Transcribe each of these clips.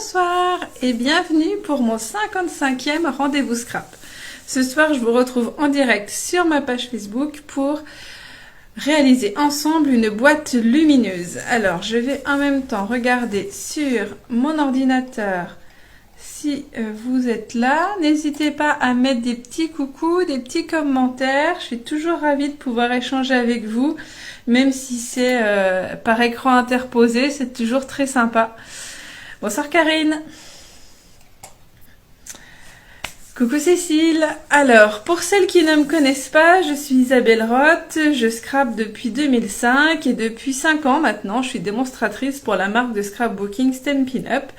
Bonsoir et bienvenue pour mon 55e rendez-vous scrap. Ce soir, je vous retrouve en direct sur ma page Facebook pour réaliser ensemble une boîte lumineuse. Alors, je vais en même temps regarder sur mon ordinateur si vous êtes là. N'hésitez pas à mettre des petits coucous, des petits commentaires. Je suis toujours ravie de pouvoir échanger avec vous, même si c'est par écran interposé, c'est toujours très sympa. Bonsoir Karine. Coucou Cécile. Alors, pour celles qui ne me connaissent pas, je suis Isabelle Roth, je scrape depuis 2005 et depuis 5 ans maintenant, je suis démonstratrice pour la marque de scrapbooking Stampin' Up.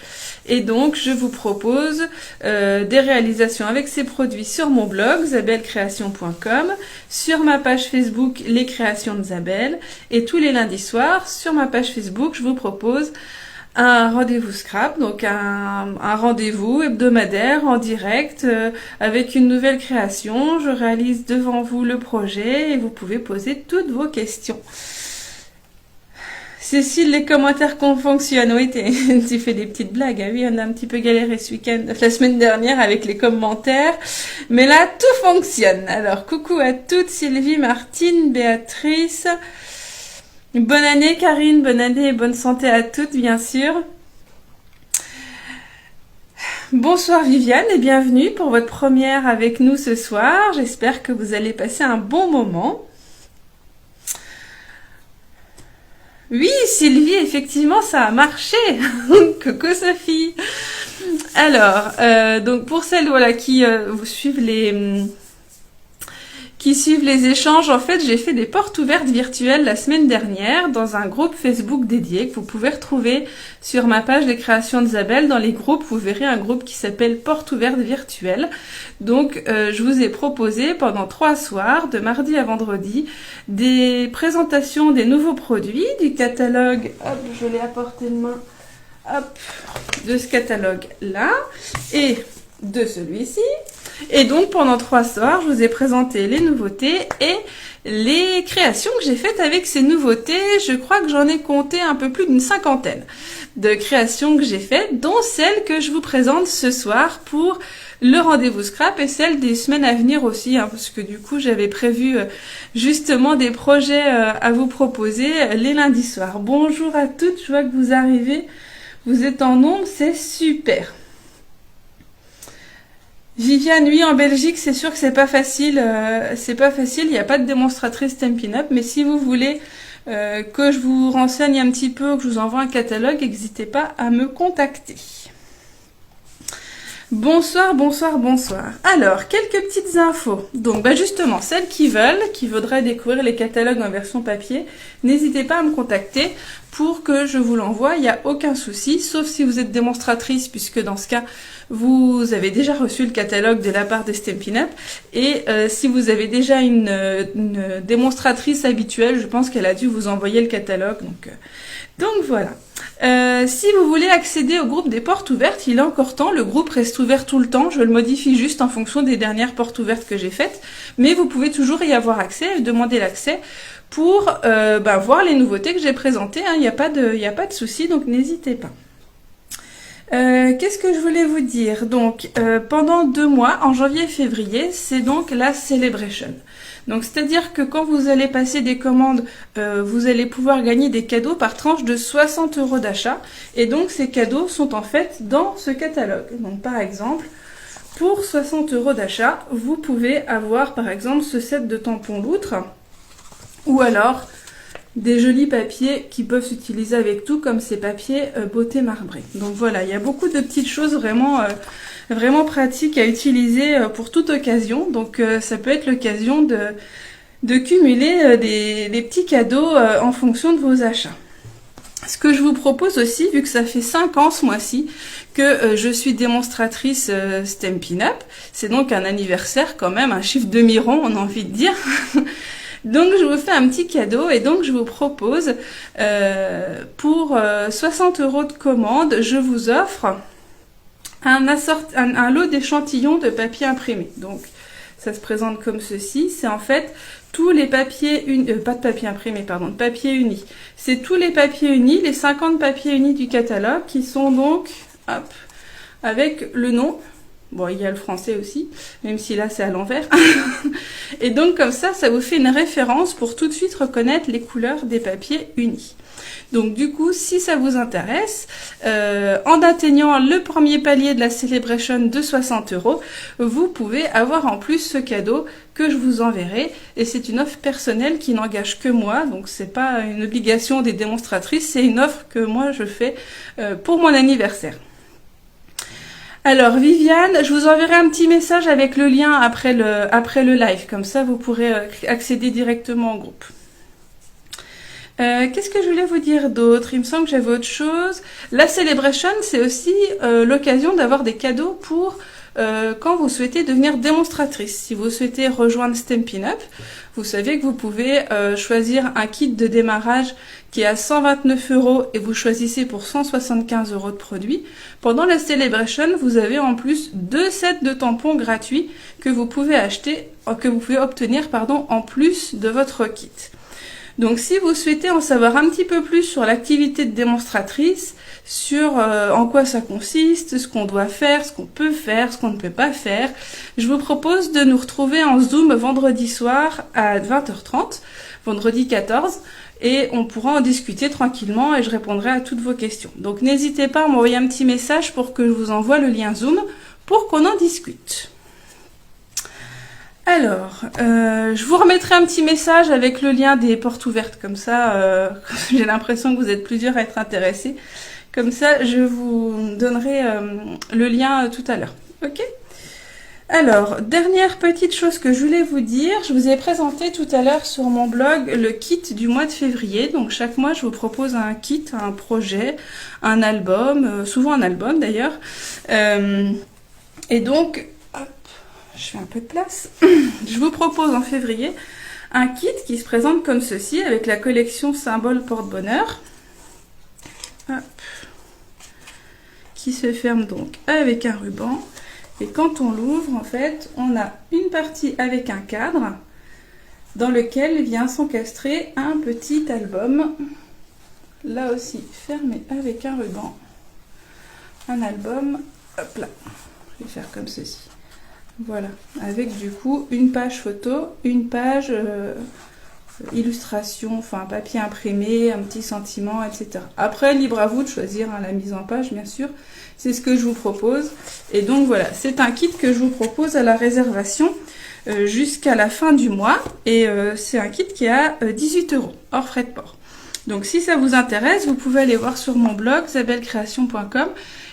Et donc, je vous propose des réalisations avec ces produits sur mon blog, zabellecreation.com, sur ma page Facebook, Les Créations de Zabel, et tous les lundis soirs, sur ma page Facebook, je vous propose un rendez-vous scrap, donc un rendez-vous hebdomadaire en direct avec une nouvelle création. Je réalise devant vous le projet et vous pouvez poser toutes vos questions. Cécile, les commentaires fonctionnent. Oui, tu fais des petites blagues. Ah oui, on a un petit peu galéré ce week-end, la semaine dernière avec les commentaires. Mais là, tout fonctionne. Alors, coucou à toutes, Sylvie, Martine, Béatrice. Bonne année Karine, bonne année et bonne santé à toutes bien sûr. Bonsoir Viviane et bienvenue pour votre première avec nous ce soir. J'espère que vous allez passer un bon moment. Oui Sylvie, effectivement ça a marché. Coucou Sophie. Alors, donc pour celles voilà, qui vous suivent qui suivent les échanges, en fait, j'ai fait des portes ouvertes virtuelles la semaine dernière dans un groupe Facebook dédié que vous pouvez retrouver sur ma page des créations d'Isabelle. Dans les groupes, vous verrez un groupe qui s'appelle Portes ouvertes virtuelles. Donc, je vous ai proposé pendant 3 soirs, de mardi à vendredi, des présentations des nouveaux produits, du catalogue, hop, je l'ai à portée de main, hop, de ce catalogue-là, et de celui-ci. Et donc pendant 3 soirs, je vous ai présenté les nouveautés et les créations que j'ai faites avec ces nouveautés. Je crois que j'en ai compté un peu plus d'une 50aine de créations que j'ai faites, dont celles que je vous présente ce soir pour le rendez-vous scrap et celles des semaines à venir aussi, hein, parce que du coup j'avais prévu justement des projets à vous proposer les lundis soirs. Bonjour à toutes, je vois que vous arrivez, vous êtes en nombre, c'est super. Viviane, oui, en Belgique, c'est sûr que c'est pas facile. Il n'y a pas de démonstratrice Stampin' Up, mais si vous voulez que je vous renseigne un petit peu, que je vous envoie un catalogue, n'hésitez pas à me contacter. Bonsoir, bonsoir, bonsoir. Alors, quelques petites infos. Donc, justement, celles qui voudraient découvrir les catalogues en version papier, n'hésitez pas à me contacter pour que je vous l'envoie. Il n'y a aucun souci, sauf si vous êtes démonstratrice, puisque dans ce cas, vous avez déjà reçu le catalogue de la part des Stampin' Up. Et si vous avez déjà une démonstratrice habituelle, je pense qu'elle a dû vous envoyer le catalogue. Donc voilà. Si vous voulez accéder au groupe des portes ouvertes, il est encore temps. Le groupe reste ouvert tout le temps. Je le modifie juste en fonction des dernières portes ouvertes que j'ai faites. Mais vous pouvez toujours y avoir accès et demander l'accès pour voir les nouveautés que j'ai présentées. Il n'y a pas de souci, donc n'hésitez pas. Qu'est-ce que je voulais vous dire? Donc, pendant 2 mois, en janvier et février, c'est donc la Celebration. Donc, c'est-à-dire que quand vous allez passer des commandes, vous allez pouvoir gagner des cadeaux par tranche de 60 € d'achat. Et donc, ces cadeaux sont en fait dans ce catalogue. Donc, par exemple, pour 60 € d'achat, vous pouvez avoir, par exemple, ce set de tampons loutre. Ou alors des jolis papiers qui peuvent s'utiliser avec tout, comme ces papiers beauté marbrés. Donc voilà, il y a beaucoup de petites choses vraiment pratiques à utiliser pour toute occasion. Donc ça peut être l'occasion de cumuler des petits cadeaux en fonction de vos achats. Ce que je vous propose aussi, vu que ça fait 5 ans ce mois-ci que je suis démonstratrice Stampin' Up, c'est donc un anniversaire quand même, un chiffre demi-rond, on a envie de dire. Donc je vous fais un petit cadeau et donc je vous propose pour 60 € de commande, je vous offre un lot d'échantillons de papier imprimé. Donc ça se présente comme ceci, c'est en fait tous les papiers pas de papier imprimé, pardon, de papier uni. C'est tous les papiers unis, les 50 papiers unis du catalogue qui sont donc hop, avec le nom. Bon, il y a le français aussi, même si là c'est à l'envers. Et donc comme ça vous fait une référence pour tout de suite reconnaître les couleurs des papiers unis. Donc du coup, si ça vous intéresse, en atteignant le premier palier de la Celebration de 60 €, vous pouvez avoir en plus ce cadeau que je vous enverrai. Et c'est une offre personnelle qui n'engage que moi, donc c'est pas une obligation des démonstratrices, c'est une offre que moi je fais pour mon anniversaire. Alors Viviane, je vous enverrai un petit message avec le lien après le live, comme ça vous pourrez accéder directement au groupe. Qu'est-ce que je voulais vous dire d'autre? Il me semble que j'avais autre chose. La Celebration, c'est aussi l'occasion d'avoir des cadeaux pour quand vous souhaitez devenir démonstratrice. Si vous souhaitez rejoindre Stampin' Up, vous savez que vous pouvez choisir un kit de démarrage qui est à 129 € et vous choisissez pour 175 € de produits. Pendant la Celebration, vous avez en plus 2 sets de tampons gratuits que vous pouvez obtenir en plus de votre kit. Donc si vous souhaitez en savoir un petit peu plus sur l'activité de démonstratrice, sur en quoi ça consiste, ce qu'on doit faire, ce qu'on peut faire, ce qu'on ne peut pas faire, je vous propose de nous retrouver en Zoom vendredi soir à 20h30, vendredi 14, et on pourra en discuter tranquillement et je répondrai à toutes vos questions. Donc n'hésitez pas à m'envoyer un petit message pour que je vous envoie le lien Zoom pour qu'on en discute. Alors, je vous remettrai un petit message avec le lien des portes ouvertes, comme ça, j'ai l'impression que vous êtes plusieurs à être intéressés. Comme ça, je vous donnerai le lien tout à l'heure. Ok ? Alors, dernière petite chose que je voulais vous dire, je vous ai présenté tout à l'heure sur mon blog le kit du mois de février. Donc chaque mois, je vous propose un kit, un projet, un album, souvent un album d'ailleurs. Et donc, hop, je fais un peu de place. Je vous propose en février un kit qui se présente comme ceci avec la collection Symbole Porte-Bonheur. Hop. Qui se ferme donc avec un ruban. Et quand on l'ouvre, en fait, on a une partie avec un cadre dans lequel vient s'encastrer un petit album. Là aussi, fermé avec un ruban. Un album, hop là, je vais faire comme ceci. Voilà, avec du coup une page photo, une page illustration, enfin papier imprimé, un petit sentiment, etc. Après, libre à vous de choisir la mise en page, bien sûr. C'est ce que je vous propose. Et donc voilà, c'est un kit que je vous propose à la réservation jusqu'à la fin du mois. Et c'est un kit qui est à 18 €, hors frais de port. Donc si ça vous intéresse, vous pouvez aller voir sur mon blog, zabellecreation.com.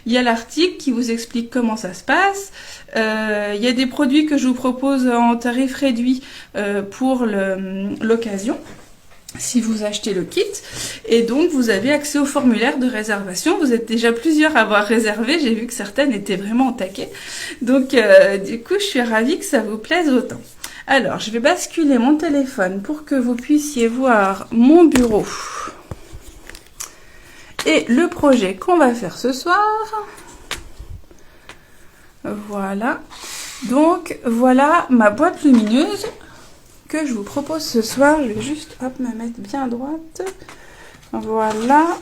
Il y a l'article qui vous explique comment ça se passe. Il y a des produits que je vous propose en tarif réduit pour l'occasion, si vous achetez le kit. Et donc, vous avez accès au formulaire de réservation. Vous êtes déjà plusieurs à avoir réservé. J'ai vu que certaines étaient vraiment au taquet. Donc, du coup, je suis ravie que ça vous plaise autant. Alors, je vais basculer mon téléphone pour que vous puissiez voir mon bureau et le projet qu'on va faire ce soir. Voilà. Donc, voilà ma boîte lumineuse que je vous propose ce soir. Je vais juste me mettre bien à droite. Voilà.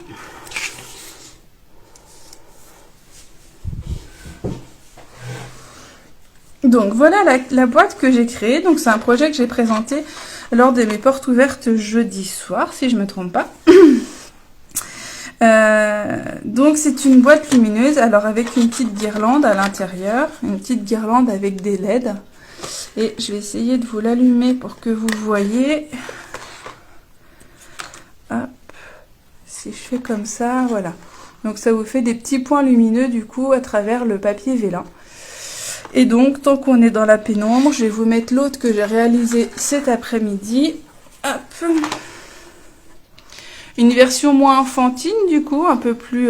Donc voilà la boîte que j'ai créée. Donc c'est un projet que j'ai présenté lors de mes portes ouvertes jeudi soir, si je ne me trompe pas. Donc c'est une boîte lumineuse, alors avec une petite guirlande à l'intérieur, une petite guirlande avec des LED. Et je vais essayer de vous l'allumer pour que vous voyez. Hop. Si je fais comme ça, voilà. Donc ça vous fait des petits points lumineux du coup à travers le papier vélin. Et donc, tant qu'on est dans la pénombre, je vais vous mettre l'autre que j'ai réalisé cet après-midi. Hop. Une version moins enfantine, du coup, un peu plus...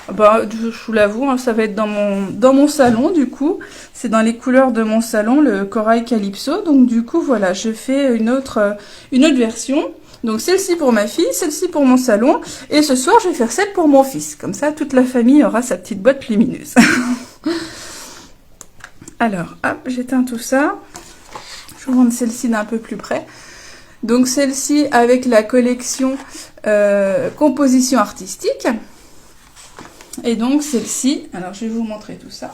je vous l'avoue, ça va être dans mon salon, du coup. C'est dans les couleurs de mon salon, le Corail Calypso. Donc, du coup, voilà, je fais une autre version. Donc, celle-ci pour ma fille, celle-ci pour mon salon. Et ce soir, je vais faire celle pour mon fils. Comme ça, toute la famille aura sa petite boîte lumineuse. Alors, hop, j'éteins tout ça. Je vous montre celle-ci d'un peu plus près. Donc, celle-ci avec la collection composition artistique. Et donc celle-ci, alors je vais vous montrer tout ça.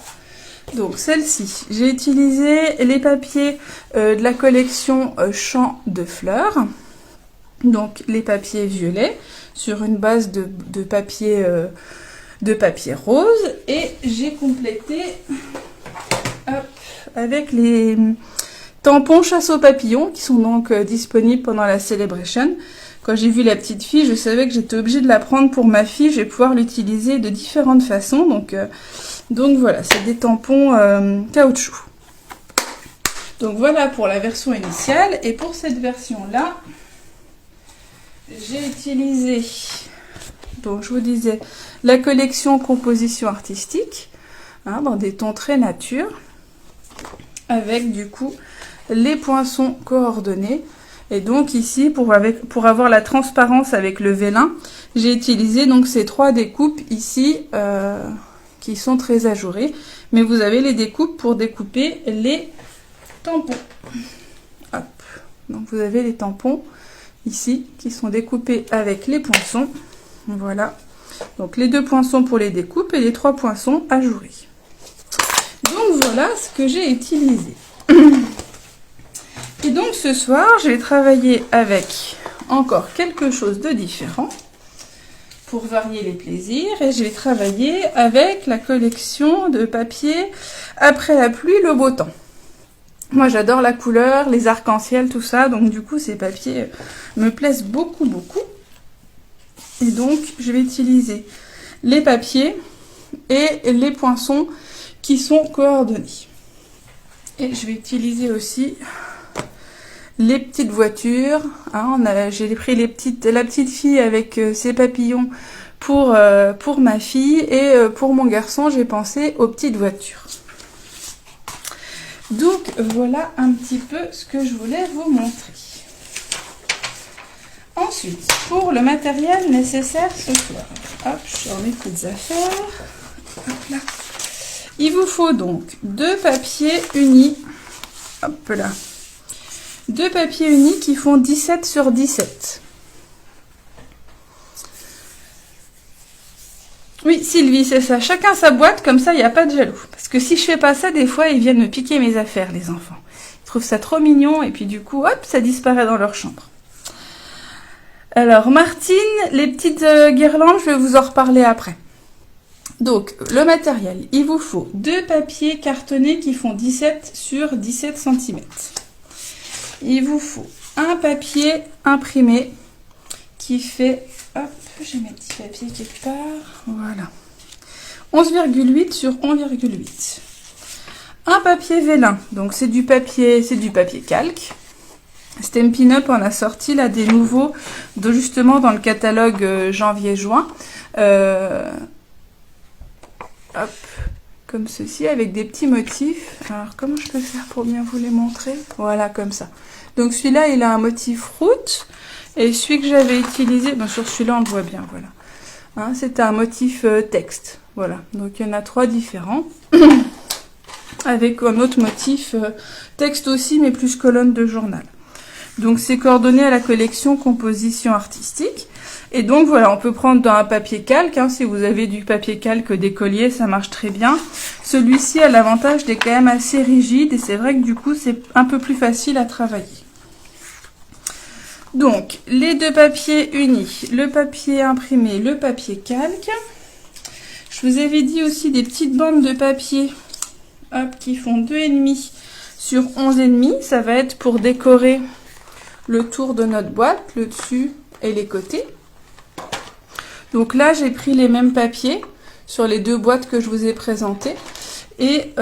Donc celle-ci, j'ai utilisé les papiers de la collection Champs de fleurs. Donc les papiers violets sur une base de papier rose. Et j'ai complété avec les tampons chasse aux papillons qui sont donc disponibles pendant la Celebration. Quand j'ai vu la petite fille, je savais que j'étais obligée de la prendre pour ma fille. Je vais pouvoir l'utiliser de différentes façons. Donc voilà, c'est des tampons caoutchouc. Donc voilà pour la version initiale. Et pour cette version-là, j'ai utilisé, donc je vous disais, la collection composition artistique, dans des tons très nature, avec du coup les poinçons coordonnés. Et donc ici, pour avoir la transparence avec le vélin, j'ai utilisé donc ces 3 découpes ici, qui sont très ajourées. Mais vous avez les découpes pour découper les tampons. Hop. Donc vous avez les tampons ici qui sont découpés avec les poinçons. Voilà. Donc les 2 poinçons pour les découpes et les 3 poinçons ajourés. Donc voilà ce que j'ai utilisé. Et donc ce soir, je vais travailler avec encore quelque chose de différent pour varier les plaisirs. Et je vais travailler avec la collection de papier Après la pluie, le beau temps. Moi j'adore la couleur, les arcs-en-ciel, tout ça. Donc du coup ces papiers me plaisent beaucoup. Et donc je vais utiliser les papiers et les poinçons qui sont coordonnés. Et je vais utiliser aussi les petites voitures. J'ai pris la petite fille avec ses papillons pour ma fille. Et pour mon garçon, j'ai pensé aux petites voitures. Donc voilà un petit peu ce que je voulais vous montrer. Ensuite, pour le matériel nécessaire ce soir. Hop, je sors mes petites affaires. Hop là. Il vous faut donc 2 papiers unis. Hop là. 2 papiers unis qui font 17 sur 17. Oui, Sylvie, c'est ça. Chacun sa boîte, comme ça, il n'y a pas de jaloux. Parce que si je fais pas ça, des fois, ils viennent me piquer mes affaires, les enfants. Ils trouvent ça trop mignon, et puis du coup, hop, ça disparaît dans leur chambre. Alors, Martine, les petites guirlandes, je vais vous en reparler après. Donc, le matériel, il vous faut 2 papiers cartonnés qui font 17 sur 17 cm. Il vous faut un papier imprimé qui fait, hop, j'ai mes petits papiers quelque part, voilà, 11,8 sur 11,8. Un papier vélin, donc c'est du papier calque. Stampin' Up en a sorti là des nouveaux, justement dans le catalogue janvier-juin. Hop, comme ceci, avec des petits motifs. Alors, comment je peux faire pour bien vous les montrer? Voilà, comme ça. Donc, celui-là, il a un motif route. Et celui que j'avais utilisé, ben, sur celui-là, on le voit bien, voilà. Hein, c'était un motif texte. Voilà. Donc, il y en a 3 différents. Avec un autre motif texte aussi, mais plus colonne de journal. Donc, c'est coordonné à la collection composition artistique. Et donc voilà, on peut prendre dans un papier calque, si vous avez du papier calque d'écolier, ça marche très bien. Celui-ci a l'avantage d'être quand même assez rigide et c'est vrai que du coup c'est un peu plus facile à travailler. Donc les 2 papiers unis, le papier imprimé, le papier calque. Je vous avais dit aussi des petites bandes de papier qui font 2,5 sur 11,5. Ça va être pour décorer le tour de notre boîte, le dessus et les côtés. Donc là, j'ai pris les mêmes papiers sur les 2 boîtes que je vous ai présentées. Et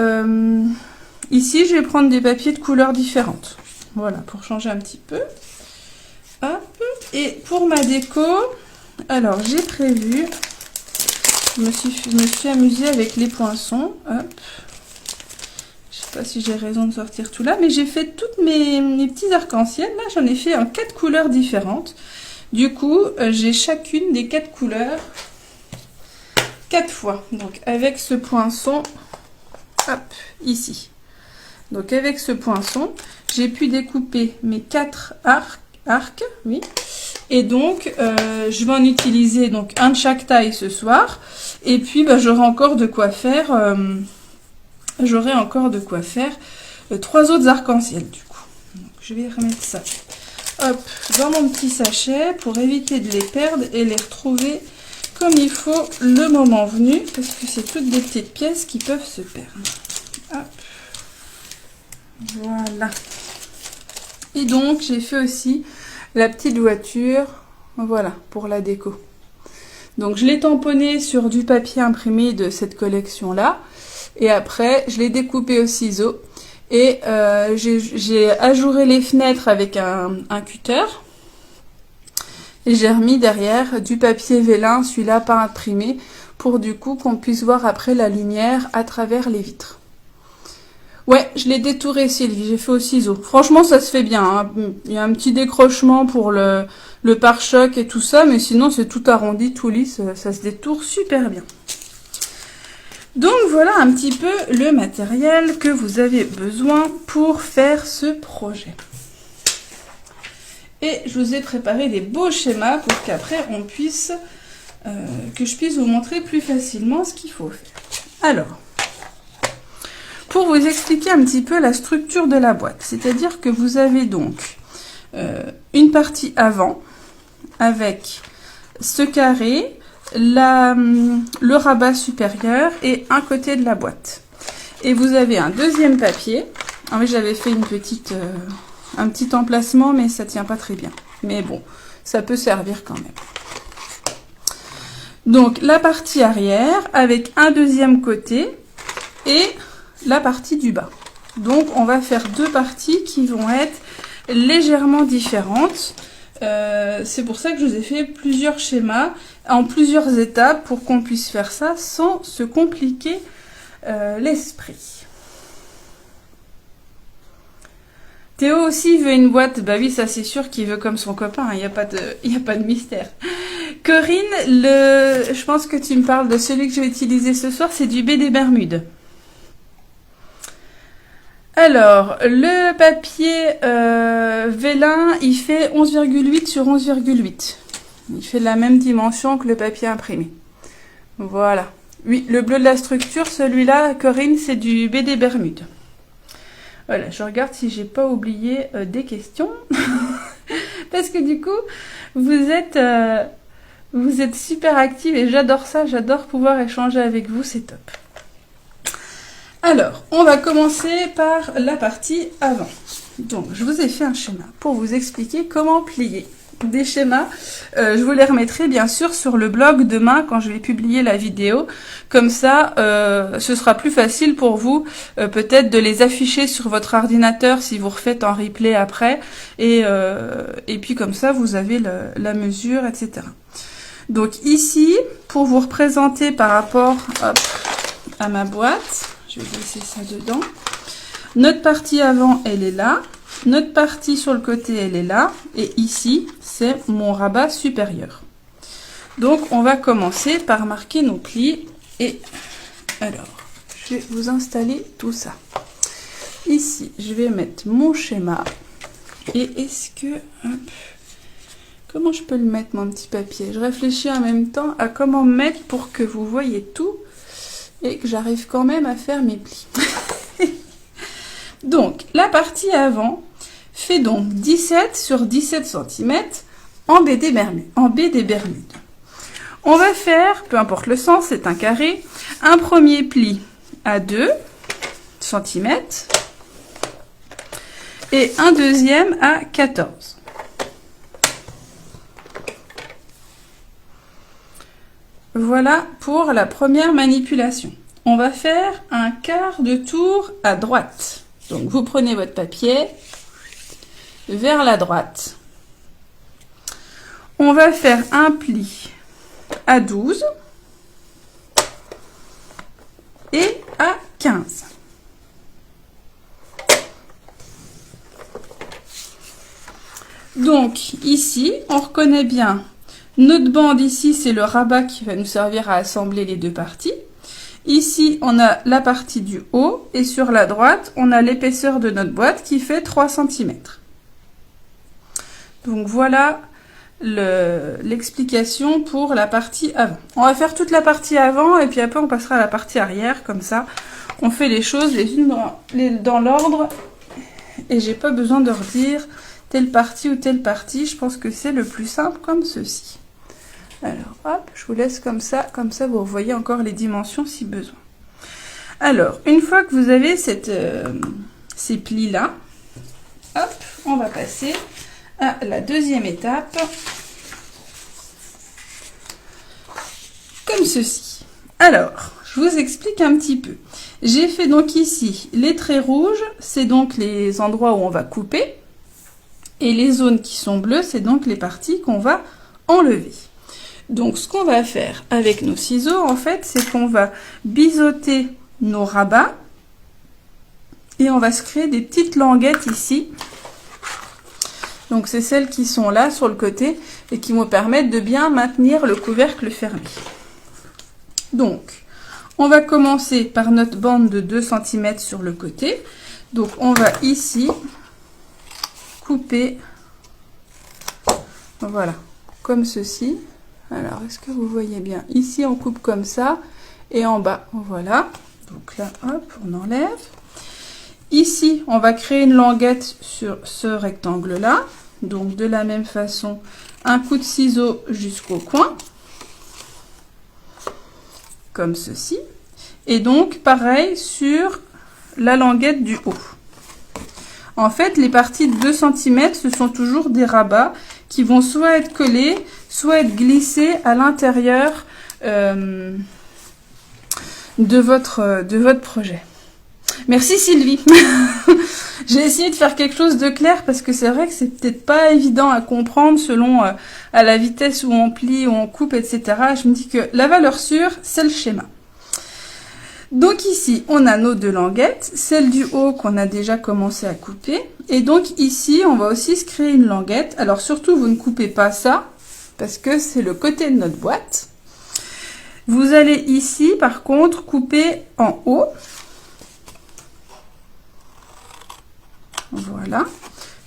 ici, je vais prendre des papiers de couleurs différentes. Voilà, pour changer un petit peu. Hop. Et pour ma déco, alors j'ai prévu, je me suis amusée avec les poinçons. Hop. Je sais pas si j'ai raison de sortir tout là, mais j'ai fait toutes mes petits arcs-en-ciel. Là, j'en ai fait en 4 couleurs différentes. Du coup, j'ai chacune des 4 couleurs 4 fois. Donc, avec ce poinçon, hop, ici. Donc, avec ce poinçon, j'ai pu découper mes 4 arcs, oui. Et donc, je vais en utiliser donc un de chaque taille ce soir. Et puis, j'aurai encore de quoi faire. J'aurai encore de quoi faire 3 autres arcs-en-ciel du coup. Donc, je vais remettre ça hop, dans mon petit sachet pour éviter de les perdre et les retrouver comme il faut le moment venu. Parce que c'est toutes des petites pièces qui peuvent se perdre. Hop. Voilà. Et donc, j'ai fait aussi la petite voiture, voilà, pour la déco. Donc, je l'ai tamponné sur du papier imprimé de cette collection-là. Et après, je l'ai découpé au ciseau. Et j'ai ajouré les fenêtres avec un cutter. Et j'ai remis derrière du papier vélin, celui-là pas imprimé, pour du coup qu'on puisse voir après la lumière à travers les vitres. Ouais, je l'ai détouré, Sylvie, j'ai fait au ciseau. Franchement, ça se fait bien, hein. Il y a un petit décrochement pour le pare-choc et tout ça, mais sinon c'est tout arrondi, tout lisse, ça se détourne super bien. Donc voilà un petit peu le matériel que vous avez besoin pour faire ce projet. Et je vous ai préparé des beaux schémas pour qu'après on puisse, que je puisse vous montrer plus facilement ce qu'il faut faire. Alors, pour vous expliquer un petit peu la structure de la boîte, c'est-à-dire que vous avez donc une partie avant avec ce carré, le rabat supérieur et un côté de la boîte. Et vous avez un deuxième papier. Ah oui, j'avais fait un petit emplacement, mais ça tient pas très bien. Mais bon, ça peut servir quand même. Donc la partie arrière avec un deuxième côté et la partie du bas. Donc on va faire deux parties qui vont être légèrement différentes. C'est pour ça que je vous ai fait plusieurs schémas en plusieurs étapes pour qu'on puisse faire ça sans se compliquer l'esprit. Théo aussi veut une boîte. Bah oui, ça c'est sûr qu'il veut comme son copain. Il n'y a pas de mystère. Corinne, je pense que tu me parles de celui que je vais utiliser ce soir. C'est du BD Bermude. Alors, le papier vélin, il fait 11,8 sur 11,8. Il fait de la même dimension que le papier imprimé. Voilà. Oui, le bleu de la structure, celui-là, Corinne, c'est du BD Bermude. Voilà, je regarde si j'ai pas oublié des questions. Parce que du coup, vous êtes super active et j'adore ça. J'adore pouvoir échanger avec vous, c'est top. Alors, on va commencer par la partie avant. Donc, je vous ai fait un schéma pour vous expliquer comment plier des schémas. Je vous les remettrai bien sûr sur le blog demain quand je vais publier la vidéo. Comme ça, ce sera plus facile pour vous peut-être de les afficher sur votre ordinateur si vous refaites en replay après. Et puis comme ça, vous avez la mesure, etc. Donc ici, pour vous représenter par rapport à ma boîte, je vais laisser ça dedans. Notre partie avant, elle est là. Notre partie sur le côté, elle est là. Et ici, c'est mon rabat supérieur. Donc, on va commencer par marquer nos plis. Et alors, je vais vous installer tout ça. Ici, je vais mettre mon schéma. Et est-ce que... Hop, comment je peux le mettre, mon petit papier? Je réfléchis en même temps à comment mettre pour que vous voyez tout. Et que j'arrive quand même à faire mes plis. Donc, la partie avant fait donc 17 sur 17 cm en BD Bermude. On va faire, peu importe le sens, c'est un carré, un premier pli à 2 cm et un deuxième à 14. Voilà pour la première manipulation. On va faire un quart de tour à droite. Donc vous prenez votre papier vers la droite. On va faire un pli à 12 et à 15. Donc ici, on reconnaît bien notre bande ici, c'est le rabat qui va nous servir à assembler les deux parties. Ici, on a la partie du haut et sur la droite, on a l'épaisseur de notre boîte qui fait 3 cm. Donc voilà l'explication pour la partie avant. On va faire toute la partie avant et puis après on passera à la partie arrière, comme ça on fait les choses les unes dans l'ordre et j'ai pas besoin de redire telle partie ou telle partie. Je pense que c'est le plus simple comme ceci. Alors hop, je vous laisse comme ça vous voyez encore les dimensions si besoin. Alors une fois que vous avez ces plis là, hop, on va passer à la deuxième étape, comme ceci. Alors, je vous explique un petit peu. J'ai fait donc ici les traits rouges, c'est donc les endroits où on va couper, et les zones qui sont bleues, c'est donc les parties qu'on va enlever. Donc, ce qu'on va faire avec nos ciseaux, en fait, c'est qu'on va biseauter nos rabats, et on va se créer des petites languettes ici. Donc c'est celles qui sont là sur le côté et qui vont permettre de bien maintenir le couvercle fermé. Donc on va commencer par notre bande de 2 cm sur le côté. Donc on va ici couper, voilà, comme ceci. Alors est-ce que vous voyez bien? Ici on coupe comme ça et en bas, voilà. Donc là, hop, on enlève. Ici, on va créer une languette sur ce rectangle-là. Donc, de la même façon, un coup de ciseau jusqu'au coin. Comme ceci. Et donc, pareil sur la languette du haut. En fait, les parties de 2 cm, ce sont toujours des rabats qui vont soit être collés, soit être glissés à l'intérieur de votre projet. Merci Sylvie. J'ai essayé de faire quelque chose de clair parce que c'est vrai que c'est peut-être pas évident à comprendre selon à la vitesse où on plie, où on coupe, etc. Je me dis que la valeur sûre, c'est le schéma. Donc ici, on a nos 2 languettes, celle du haut qu'on a déjà commencé à couper. Et donc ici, on va aussi se créer une languette. Alors surtout, vous ne coupez pas ça parce que c'est le côté de notre boîte. Vous allez ici, par contre, couper en haut. Voilà,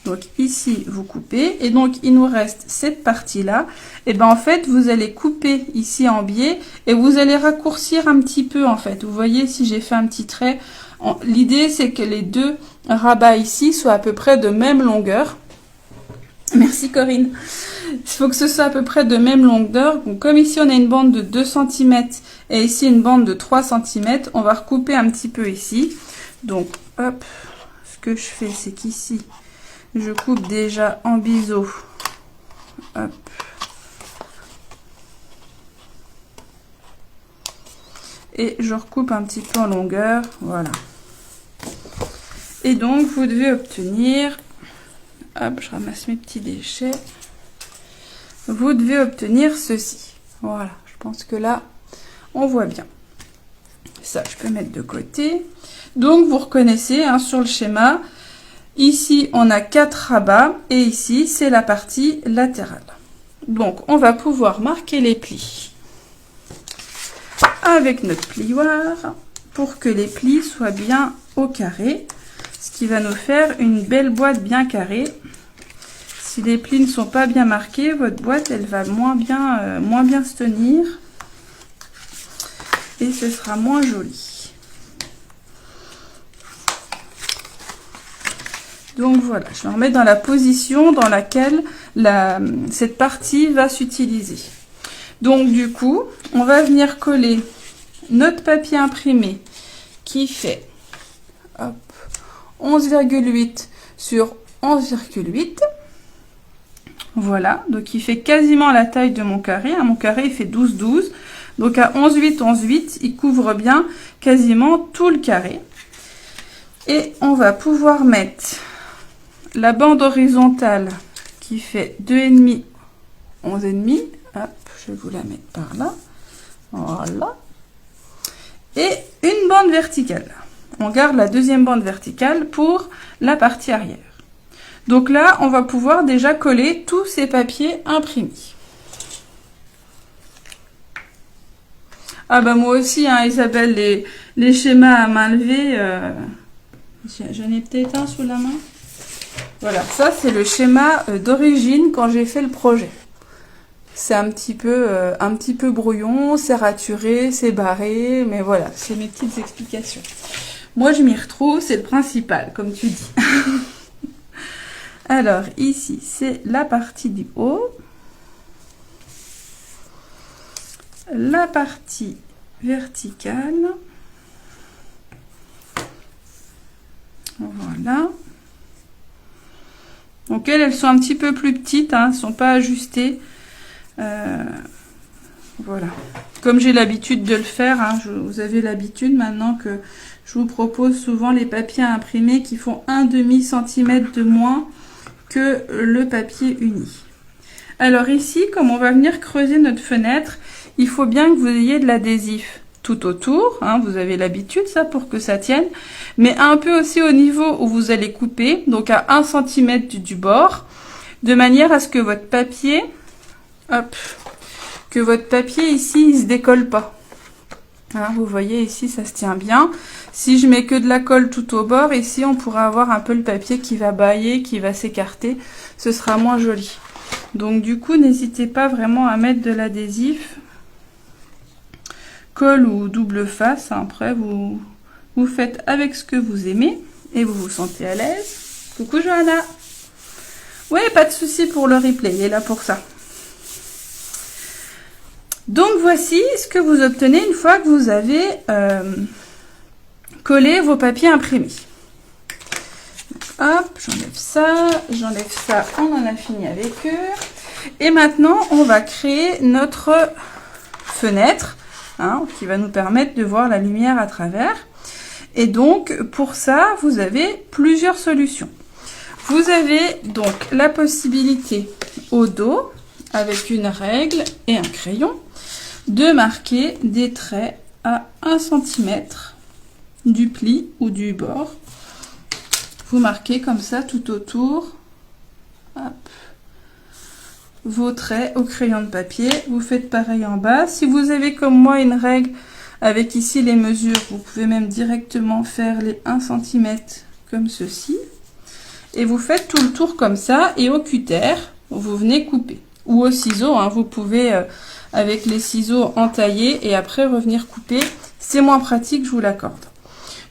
donc ici vous coupez et donc il nous reste cette partie là. Et ben en fait vous allez couper ici en biais et vous allez raccourcir un petit peu en fait. Vous voyez si j'ai fait un petit trait, l'idée c'est que les 2 rabats ici soient à peu près de même longueur. Merci Corinne. Il faut que ce soit à peu près de même longueur. Donc comme ici on a une bande de 2 cm et ici une bande de 3 cm, on va recouper un petit peu ici. Donc hop. Ce que je fais, c'est qu'ici, je coupe déjà en biseau. Hop. Et je recoupe un petit peu en longueur. Voilà. Et donc, vous devez obtenir... Hop, je ramasse mes petits déchets. Vous devez obtenir ceci. Voilà, je pense que là, on voit bien. Ça, je peux mettre de côté. Donc, vous reconnaissez hein, sur le schéma, ici, on a 4 rabats et ici, c'est la partie latérale. Donc, on va pouvoir marquer les plis avec notre plioir pour que les plis soient bien au carré, ce qui va nous faire une belle boîte bien carrée. Si les plis ne sont pas bien marqués, votre boîte, elle va moins bien se tenir et ce sera moins joli. Donc voilà, je vais me remettre dans la position dans laquelle cette partie va s'utiliser. Donc du coup, on va venir coller notre papier imprimé qui fait 11,8 sur 11,8. Voilà, donc il fait quasiment la taille de mon carré. Mon carré il fait 12,12. Donc à 11,8, 11,8, il couvre bien quasiment tout le carré. Et on va pouvoir mettre la bande horizontale qui fait 2,5, 11,5. Hop, je vais vous la mettre par là. Voilà. Et une bande verticale. On garde la deuxième bande verticale pour la partie arrière. Donc là, on va pouvoir déjà coller tous ces papiers imprimés. Ah bah moi aussi, hein, Isabelle, les schémas à main levée, j'en ai peut-être un sous la main. Voilà, ça c'est le schéma d'origine quand j'ai fait le projet. c'est un petit peu brouillon, c'est raturé, c'est barré, mais voilà, c'est mes petites explications. Moi, je m'y retrouve, c'est le principal, comme tu dis. Alors, ici, c'est la partie du haut. La partie verticale. Voilà. Donc elles sont un petit peu plus petites, hein, elles ne sont pas ajustées. Voilà. Comme j'ai l'habitude de le faire, hein, vous avez l'habitude maintenant que je vous propose souvent les papiers à imprimer qui font 1/2 cm de moins que le papier uni. Alors ici, comme on va venir creuser notre fenêtre, il faut bien que vous ayez de l'adhésif tout autour, hein, vous avez l'habitude ça pour que ça tienne, mais un peu aussi au niveau où vous allez couper, donc à 1 cm du bord, de manière à ce que votre papier, hop, que votre papier ici, il se décolle pas. Hein, vous voyez ici, ça se tient bien. Si je mets que de la colle tout au bord, ici on pourra avoir un peu le papier qui va bâiller, qui va s'écarter, ce sera moins joli. Donc du coup, n'hésitez pas vraiment à mettre de l'adhésif. Colle ou double face, hein. Après vous faites avec ce que vous aimez et vous vous sentez à l'aise. Coucou Johanna. Ouais, pas de souci pour le replay, il est là pour ça. Donc voici ce que vous obtenez une fois que vous avez collé vos papiers imprimés. Hop, j'enlève ça, on en a fini avec eux. Et maintenant, on va créer notre fenêtre. Hein, qui va nous permettre de voir la lumière à travers. Et donc, pour ça, vous avez plusieurs solutions. Vous avez donc la possibilité au dos, avec une règle et un crayon, de marquer des traits à 1 cm du pli ou du bord. Vous marquez comme ça tout autour. Hop. Vos traits au crayon de papier, vous faites pareil en bas. Si vous avez comme moi une règle avec ici les mesures, vous pouvez même directement faire les 1 cm comme ceci. Et vous faites tout le tour comme ça, et au cutter, vous venez couper. Ou au ciseau, hein, vous pouvez avec les ciseaux entailler et après revenir couper. C'est moins pratique, je vous l'accorde.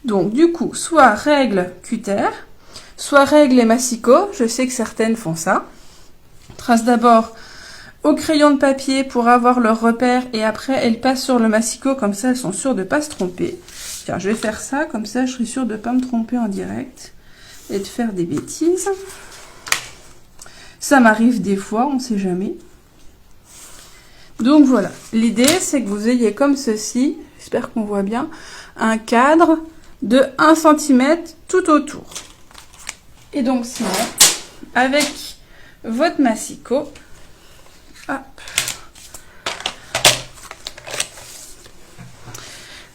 Donc du coup, soit règle cutter, soit règle et massicot, je sais que certaines font ça. Trace d'abord au crayon de papier pour avoir leur repère et après elles passent sur le massicot, comme ça elles sont sûres de ne pas se tromper. Tiens, je vais faire ça, comme ça je serai sûre de ne pas me tromper en direct et de faire des bêtises. Ça m'arrive des fois, on ne sait jamais. Donc voilà, l'idée c'est que vous ayez comme ceci, j'espère qu'on voit bien, un cadre de 1 cm tout autour. Et donc sinon, avec votre massicot, hop,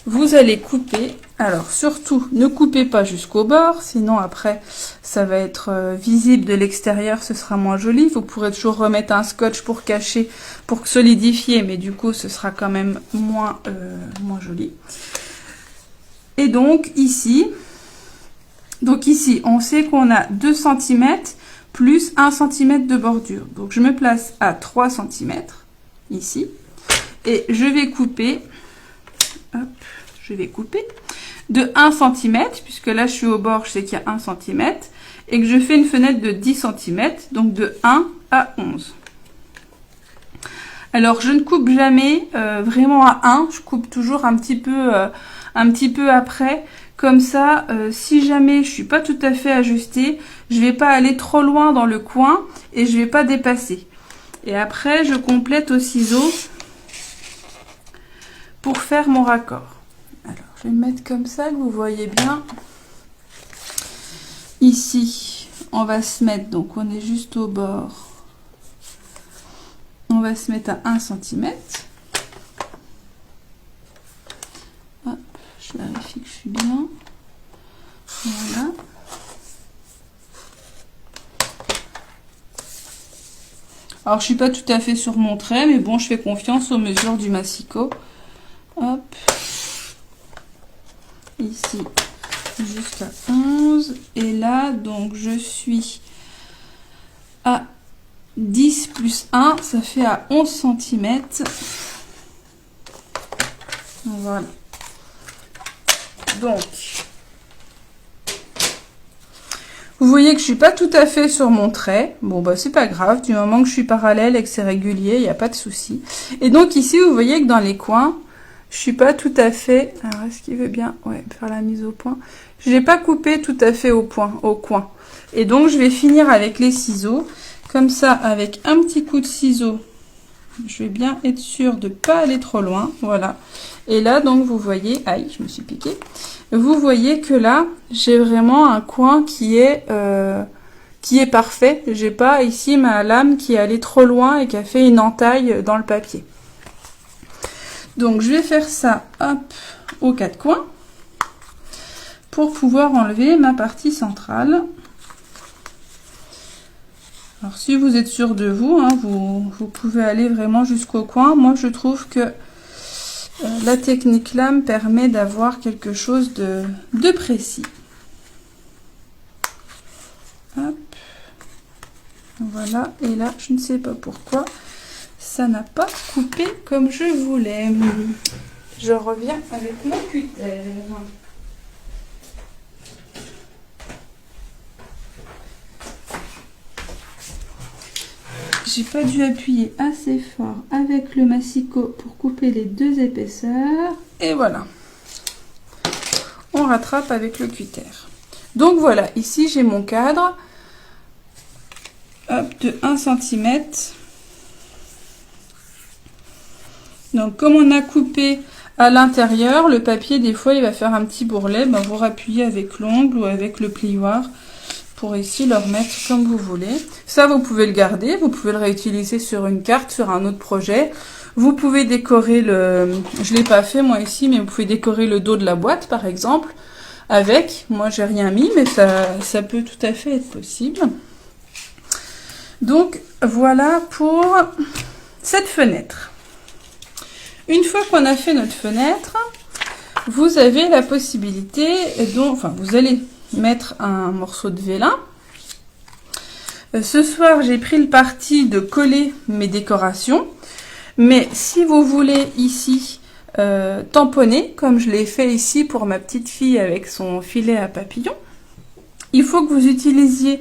vous allez couper. Alors surtout, ne coupez pas jusqu'au bord, sinon après ça va être visible de l'extérieur, ce sera moins joli. Vous pourrez toujours remettre un scotch pour cacher, pour solidifier, mais du coup ce sera quand même moins joli. Et donc ici, on sait qu'on a 2 cm plus 1 cm de bordure. Donc je me place à 3 cm ici et je vais couper, hop, de 1 cm, puisque là je suis au bord, je sais qu'il y a 1 cm, et que je fais une fenêtre de 10 cm, donc de 1 à 11. Alors je ne coupe jamais vraiment à 1, je coupe toujours un petit peu après. Comme ça, si jamais je suis pas tout à fait ajustée, je vais pas aller trop loin dans le coin et je vais pas dépasser. Et après, je complète au ciseau pour faire mon raccord. Alors, je vais me mettre comme ça que vous voyez bien. Ici, on va se mettre, donc on est juste au bord. On va se mettre à 1 cm. Je vérifie que je suis bien. Voilà. Alors, je suis pas tout à fait sur mon trait, mais bon, je fais confiance aux mesures du massicot. Hop. Ici, jusqu'à 11. Et là, donc, je suis à 10 plus 1, ça fait à 11 cm. Voilà. Donc, vous voyez que je suis pas tout à fait sur mon trait. Bon, bah, c'est pas grave. Du moment que je suis parallèle et que c'est régulier, il n'y a pas de souci. Et donc, ici, vous voyez que dans les coins, je suis pas tout à fait... Alors, est-ce qu'il veut bien faire la mise au point? Je n'ai pas coupé tout à fait au coin. Et donc, je vais finir avec les ciseaux. Comme ça, avec un petit coup de ciseau, je vais bien être sûre de pas aller trop loin. Voilà. Et là, donc, vous voyez... Aïe, je me suis piquée. Vous voyez que là, j'ai vraiment un coin qui est parfait. J'ai pas ici ma lame qui est allée trop loin et qui a fait une entaille dans le papier. Donc, je vais faire ça, hop, aux quatre coins pour pouvoir enlever ma partie centrale. Alors, si vous êtes sûr de vous, hein, vous pouvez aller vraiment jusqu'au coin. Moi, je trouve que la technique lame permet d'avoir quelque chose de précis. Hop. Voilà. Et là, je ne sais pas pourquoi, ça n'a pas coupé comme je voulais. Je reviens avec mon cutter. J'ai pas dû appuyer assez fort avec le massicot pour couper les deux épaisseurs. Et voilà. On rattrape avec le cutter. Donc voilà, ici j'ai mon cadre. Hop, de 1 cm. Donc comme on a coupé à l'intérieur, le papier des fois il va faire un petit bourrelet. Ben, vous rappuyez avec l'ongle ou avec le plioir pour ici le remettre comme vous voulez. Ça, vous pouvez le garder, vous pouvez le réutiliser sur une carte, sur un autre projet. Vous pouvez décorer le... Je ne l'ai pas fait moi ici, mais vous pouvez décorer le dos de la boîte par exemple avec. Moi, j'ai rien mis, mais ça peut tout à fait être possible. Donc, voilà pour cette fenêtre. Une fois qu'on a fait notre fenêtre, vous avez la possibilité, vous allez mettre un morceau de vélin. Ce soir, j'ai pris le parti de coller mes décorations. Mais si vous voulez ici tamponner, comme je l'ai fait ici pour ma petite fille avec son filet à papillon, il faut que vous utilisiez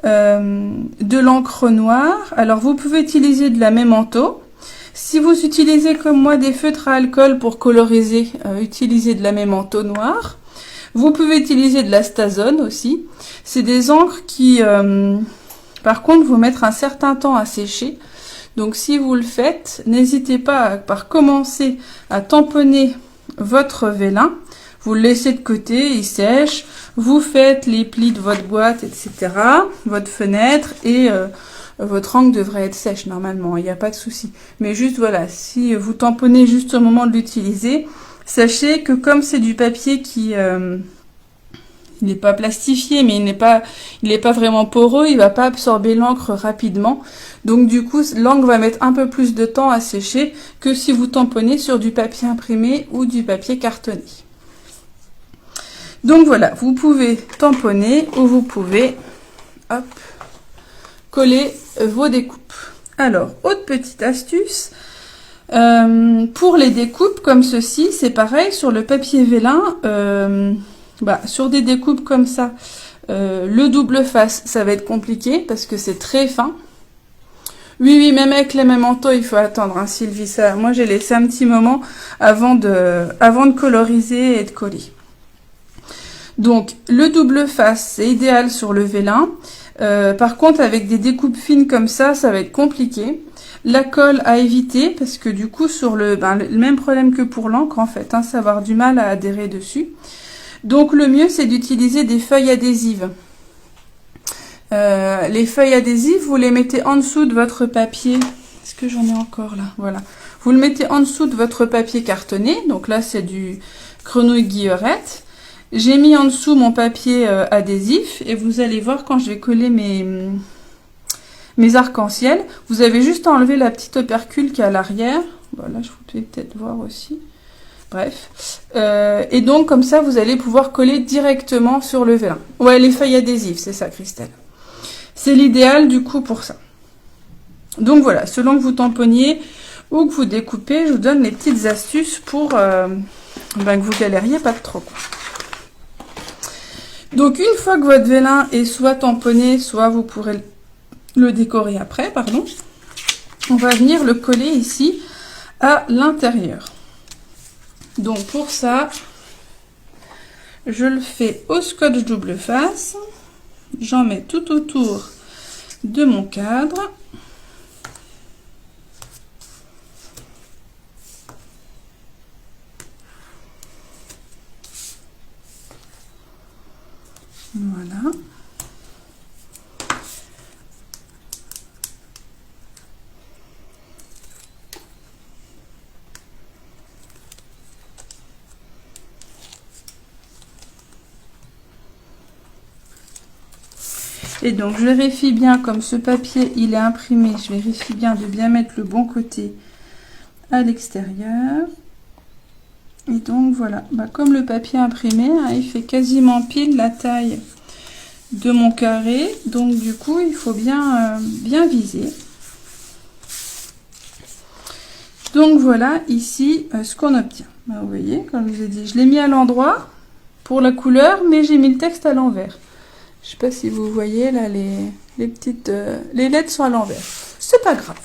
de l'encre noire. Alors, vous pouvez utiliser de la Memento. Si vous utilisez comme moi des feutres à alcool pour coloriser, utilisez de la Memento noire. Vous pouvez utiliser de la Stazone aussi. C'est des encres qui, par contre, vont mettre un certain temps à sécher. Donc, si vous le faites, n'hésitez pas par commencer à tamponner votre vélin. Vous le laissez de côté, il sèche. Vous faites les plis de votre boîte, etc. Votre fenêtre et votre encre devrait être sèche normalement. Il n'y a pas de souci. Mais juste voilà, si vous tamponnez juste au moment de l'utiliser, sachez que comme c'est du papier qui il n'est pas plastifié, mais il n'est pas vraiment poreux, il va pas absorber l'encre rapidement. Donc du coup, l'encre va mettre un peu plus de temps à sécher que si vous tamponnez sur du papier imprimé ou du papier cartonné. Donc voilà, vous pouvez tamponner ou vous pouvez hop, coller vos découpes. Alors, autre petite astuce. Pour les découpes comme ceci, c'est pareil, sur le papier vélin, sur des découpes comme ça, le double face, ça va être compliqué parce que c'est très fin. Oui, même avec les Memento, il faut attendre, hein, Sylvie. Ça, moi, j'ai laissé un petit moment avant de coloriser et de coller. Donc, le double face, c'est idéal sur le vélin. Par contre, avec des découpes fines comme ça, ça va être compliqué. La colle à éviter parce que du coup sur le même problème que pour l'encre en fait, hein, ça va avoir du mal à adhérer dessus. Donc le mieux c'est d'utiliser des feuilles adhésives. Les feuilles adhésives, vous les mettez en dessous de votre papier. Est-ce que j'en ai encore là? Voilà. Vous le mettez en dessous de votre papier cartonné. Donc là c'est du Grenouille Guillerette. J'ai mis en dessous mon papier adhésif et vous allez voir quand je vais coller mes arcs-en-ciel, vous avez juste à enlever la petite opercule qui est à l'arrière. Voilà, je vous pouvez peut-être voir aussi. Bref. Et donc, comme ça, vous allez pouvoir coller directement sur le vélin. Ouais, les feuilles adhésives, c'est ça, Christelle. C'est l'idéal, du coup, pour ça. Donc voilà, selon que vous tamponniez ou que vous découpez, je vous donne les petites astuces pour que vous galériez pas trop, quoi. Donc une fois que votre vélin est soit tamponné, soit vous pourrez le décorer après, pardon, on va venir le coller ici à l'intérieur. Donc pour ça, je le fais au scotch double face. J'en mets tout autour de mon cadre. Voilà. Et donc je vérifie bien, comme ce papier il est imprimé, je vérifie bien de bien mettre le bon côté à l'extérieur. Et donc voilà, comme le papier imprimé, hein, il fait quasiment pile la taille de mon carré, donc du coup il faut bien viser. Donc voilà ici ce qu'on obtient. Vous voyez, comme je vous ai dit, je l'ai mis à l'endroit pour la couleur, mais j'ai mis le texte à l'envers. Je sais pas si vous voyez là les petites les lettres sont à l'envers. C'est pas grave.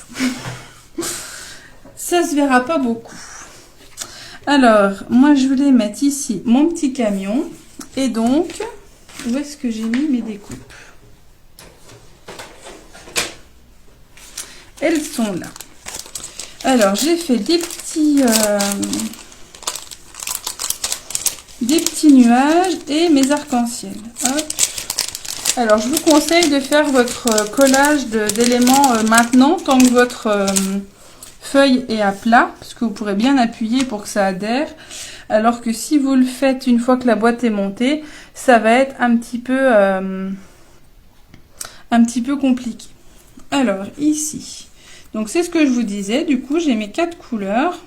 Ça se verra pas beaucoup. Alors, moi je voulais mettre ici mon petit camion et donc où est-ce que j'ai mis mes découpes? Elles sont là. Alors, j'ai fait des petits nuages et mes arcs-en-ciel. Hop. Alors, je vous conseille de faire votre collage d'éléments maintenant, tant que votre feuille est à plat, parce que vous pourrez bien appuyer pour que ça adhère. Alors que si vous le faites une fois que la boîte est montée, ça va être un petit peu compliqué. Alors, ici, donc c'est ce que je vous disais, du coup, j'ai mes 4 couleurs.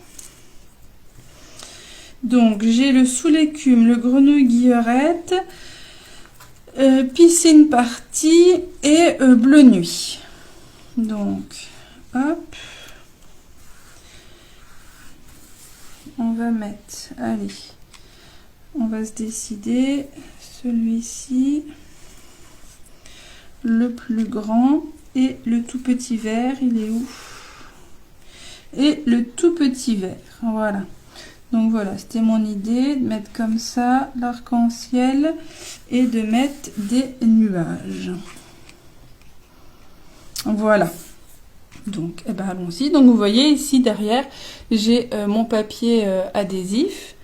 Donc, j'ai le sous l'écume, le grenouille guillerette, piscine partie et bleu nuit. Donc, hop. On va mettre, allez, on va se décider, celui-ci, le plus grand et le tout petit vert, il est où? Et le tout petit vert, voilà. Donc voilà, c'était mon idée, de mettre comme ça l'arc-en-ciel et de mettre des nuages. Voilà. Donc, eh ben, allons-y. Donc, vous voyez ici derrière, j'ai mon papier adhésif.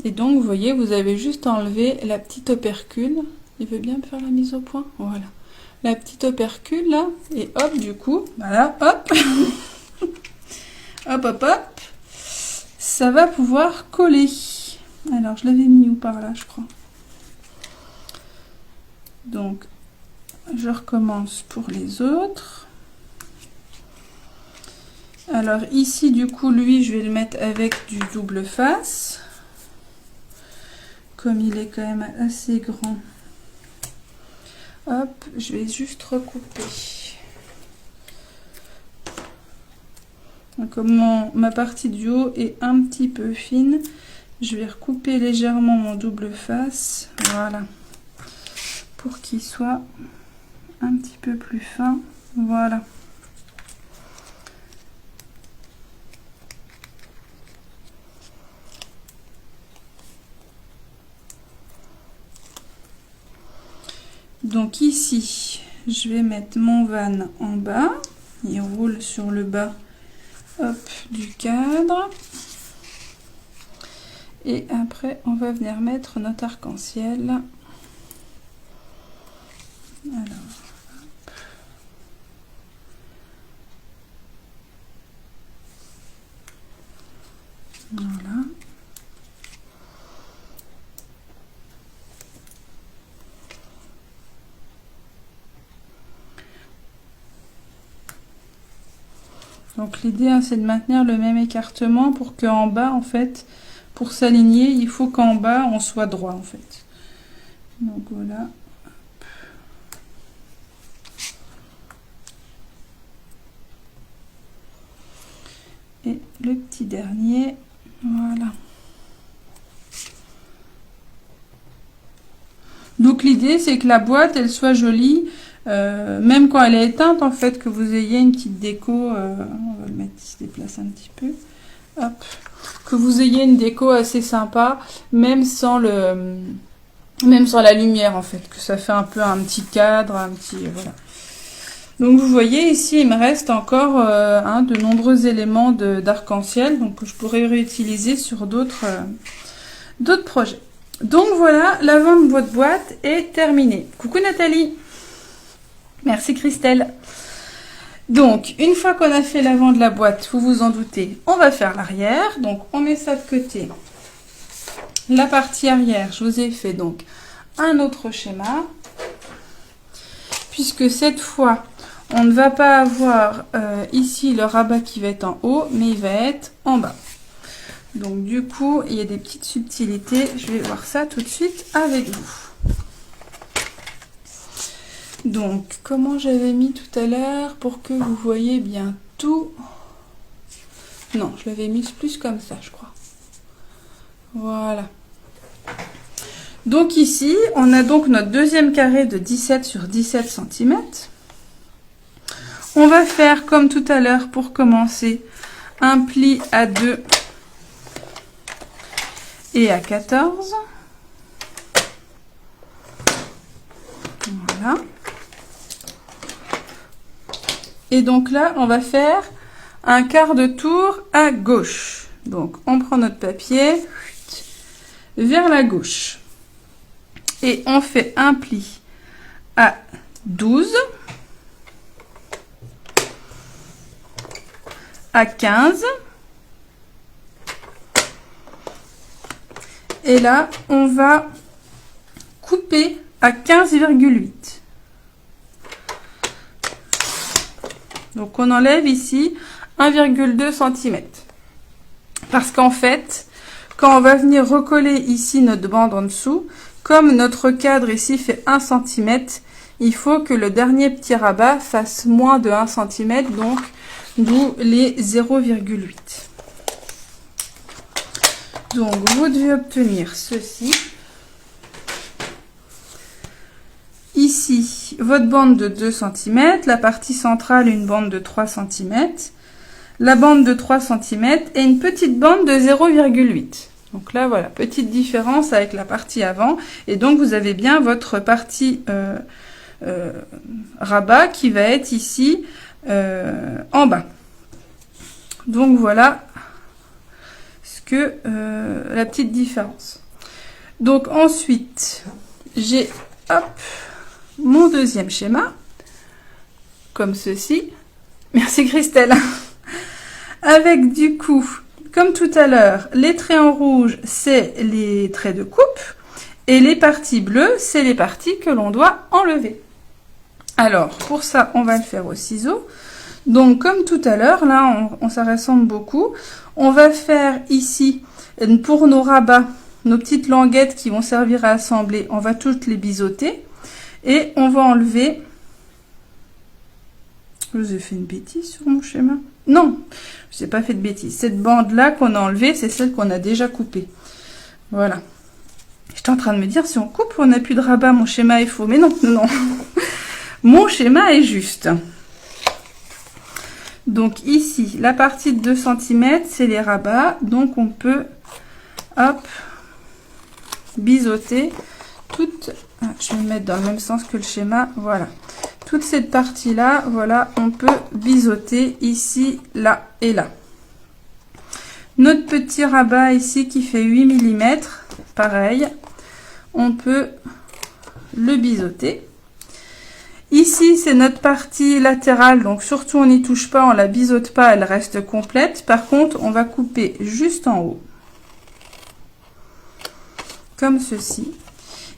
Et donc, vous voyez, vous avez juste enlevé la petite opercule. Il veut bien me faire la mise au point? Voilà. La petite opercule, là. Et hop, du coup, voilà, hop. Hop, hop, hop. Ça va pouvoir coller. Alors, je l'avais mis où par là, je crois. Donc, je recommence pour les autres. Alors ici du coup lui je vais le mettre avec du double face. Comme il est quand même assez grand. Hop, je vais juste recouper. Donc, comme ma partie du haut est un petit peu fine, je vais recouper légèrement mon double face. Voilà. Pour qu'il soit un petit peu plus fin, voilà. Donc ici, je vais mettre mon van en bas, il roule sur le bas, hop, du cadre. Et après, on va venir mettre notre arc-en-ciel. Alors. Voilà. Donc l'idée hein, c'est de maintenir le même écartement pour qu'en bas en fait, pour s'aligner, il faut qu'en bas on soit droit en fait. Donc voilà. Et le petit dernier, voilà. Donc l'idée c'est que la boîte elle soit jolie, même quand elle est éteinte en fait, que vous ayez une petite déco, on va le mettre, il se déplace un petit peu, hop, que vous ayez une déco assez sympa, même sans la lumière en fait, que ça fait un peu un petit cadre, un petit, voilà. Donc vous voyez ici il me reste encore de nombreux éléments d'arc-en-ciel, donc que je pourrais réutiliser sur d'autres projets. Donc voilà, l'avant de votre boîte est terminé. Coucou Nathalie. Merci Christelle. Donc, une fois qu'on a fait l'avant de la boîte, vous vous en doutez, on va faire l'arrière. Donc, on met ça de côté. La partie arrière, je vous ai fait donc un autre schéma. Puisque cette fois, on ne va pas avoir ici le rabat qui va être en haut, mais il va être en bas. Donc du coup, il y a des petites subtilités. Je vais voir ça tout de suite avec vous. Donc, comment j'avais mis tout à l'heure pour que vous voyez bien tout. Non, je l'avais mis plus comme ça, je crois. Voilà. Donc ici, on a donc notre deuxième carré de 17 sur 17 cm. On va faire comme tout à l'heure pour commencer un pli à 2 et à 14. Voilà. Et donc là, on va faire un quart de tour à gauche. Donc, on prend notre papier vers la gauche. Et on fait un pli à 12, à 15. Et là, on va couper à 15,8. Donc, on enlève ici 1,2 cm. Parce qu'en fait, quand on va venir recoller ici notre bande en dessous, comme notre cadre ici fait 1 cm, il faut que le dernier petit rabat fasse moins de 1 cm, donc d'où les 0,8. Donc, vous devez obtenir ceci. Ici, votre bande de 2 cm, la partie centrale, une bande de 3 cm, la bande de 3 cm et une petite bande de 0,8. Donc là, voilà, petite différence avec la partie avant. Et donc, vous avez bien votre partie rabat qui va être ici en bas. Donc, voilà la petite différence. Donc ensuite j'ai mon deuxième schéma comme ceci. Merci Christelle. Avec du coup, comme tout à l'heure, les traits en rouge c'est les traits de coupe et les parties bleues c'est les parties que l'on doit enlever. Alors pour ça on va le faire au ciseau. Donc comme tout à l'heure, là ça ressemble beaucoup. On va faire ici, pour nos rabats, nos petites languettes qui vont servir à assembler, on va toutes les biseauter. Et on va enlever... Je vous ai fait une bêtise sur mon schéma? Non, je n'ai pas fait de bêtise. Cette bande-là qu'on a enlevée, c'est celle qu'on a déjà coupée. Voilà. J'étais en train de me dire, si on coupe, on n'a plus de rabat, mon schéma est faux. Mais non, non, non. Mon schéma est juste. Donc ici, la partie de 2 cm, c'est les rabats. Donc on peut, biseauter toute... Je vais me mettre dans le même sens que le schéma. Voilà. Toute cette partie-là, voilà, on peut biseauter ici, là et là. Notre petit rabat ici qui fait 8 mm, pareil, on peut le biseauter. Ici, c'est notre partie latérale, donc surtout on n'y touche pas, on la biseaute pas, elle reste complète. Par contre, on va couper juste en haut, comme ceci.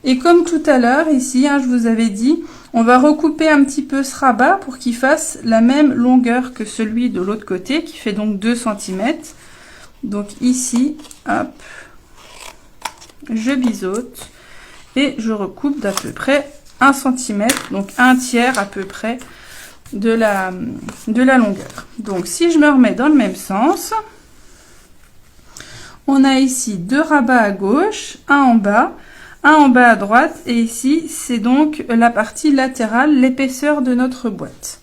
Et comme tout à l'heure, ici, je vous avais dit, on va recouper un petit peu ce rabat pour qu'il fasse la même longueur que celui de l'autre côté, qui fait donc 2 cm. Donc ici, je biseaute et je recoupe d'à peu près 1 cm, donc un tiers à peu près de la longueur. Donc si je me remets dans le même sens, on a ici 2 rabats à gauche, un en bas à droite, et ici c'est donc la partie latérale, l'épaisseur de notre boîte.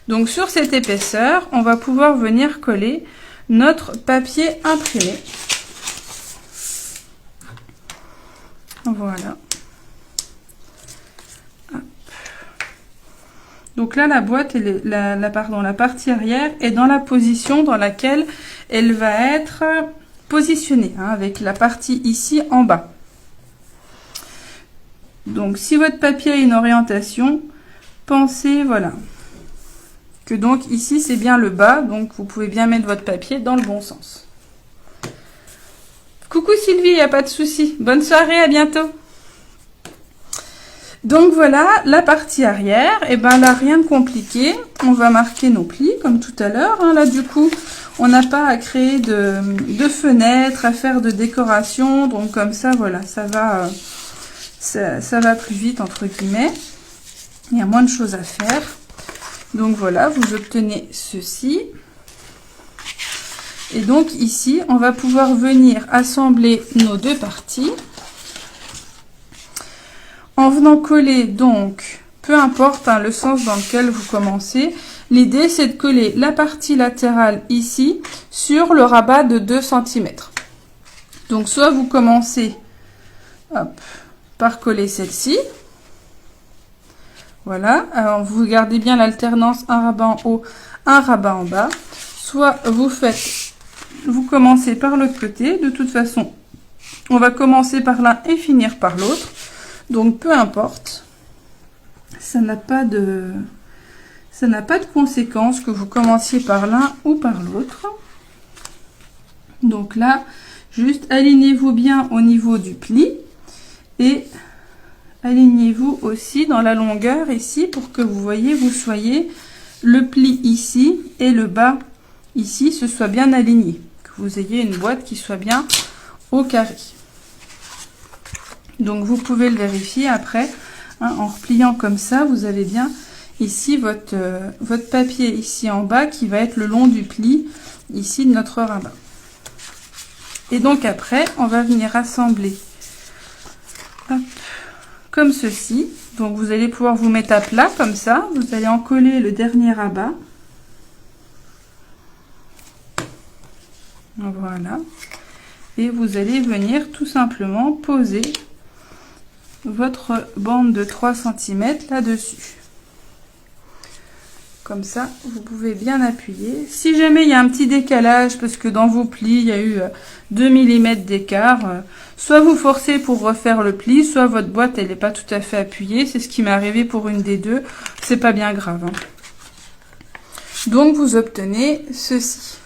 Donc sur cette épaisseur, on va pouvoir venir coller notre papier imprimé. Voilà. Hop. Donc là, la boîte, la partie arrière est dans la position dans laquelle elle va être positionnée, hein, avec la partie ici en bas. Donc si votre papier a une orientation, pensez, voilà, que donc ici c'est bien le bas, donc vous pouvez bien mettre votre papier dans le bon sens. Coucou Sylvie, il n'y a pas de souci. Bonne soirée, à bientôt. Donc voilà, la partie arrière, et ben là rien de compliqué. On va marquer nos plis comme tout à l'heure. Hein. Là du coup, on n'a pas à créer de fenêtres, à faire de décoration. Donc comme ça, voilà, ça va plus vite entre guillemets. Il y a moins de choses à faire. Donc voilà, vous obtenez ceci. Et donc ici, on va pouvoir venir assembler nos deux parties en venant coller, donc, peu importe hein, le sens dans lequel vous commencez. L'idée, c'est de coller la partie latérale ici sur le rabat de 2 cm. Donc soit vous commencez hop, par coller celle-ci. Voilà, alors vous gardez bien l'alternance, un rabat en haut, un rabat en bas. Soit vous commencez par l'autre côté. De toute façon, on va commencer par l'un et finir par l'autre. Donc, peu importe. Ça n'a pas de conséquence que vous commenciez par l'un ou par l'autre. Donc là, juste alignez-vous bien au niveau du pli. Et alignez-vous aussi dans la longueur ici pour que vous soyez le pli ici et le bas ici, ce soit bien aligné. Que vous ayez une boîte qui soit bien au carré. Donc vous pouvez le vérifier après, hein, en repliant comme ça, vous avez bien ici votre papier ici en bas qui va être le long du pli ici de notre rabat. Et donc après, on va venir assembler hop, comme ceci. Donc vous allez pouvoir vous mettre à plat comme ça, vous allez en coller le dernier rabat. Voilà. Et vous allez venir tout simplement poser votre bande de 3 cm là-dessus. Comme ça, vous pouvez bien appuyer. Si jamais il y a un petit décalage, parce que dans vos plis, il y a eu 2 mm d'écart, soit vous forcez pour refaire le pli, soit votre boîte, elle n'est pas tout à fait appuyée. C'est ce qui m'est arrivé pour une des deux. C'est pas bien grave. Hein. Donc, vous obtenez ceci.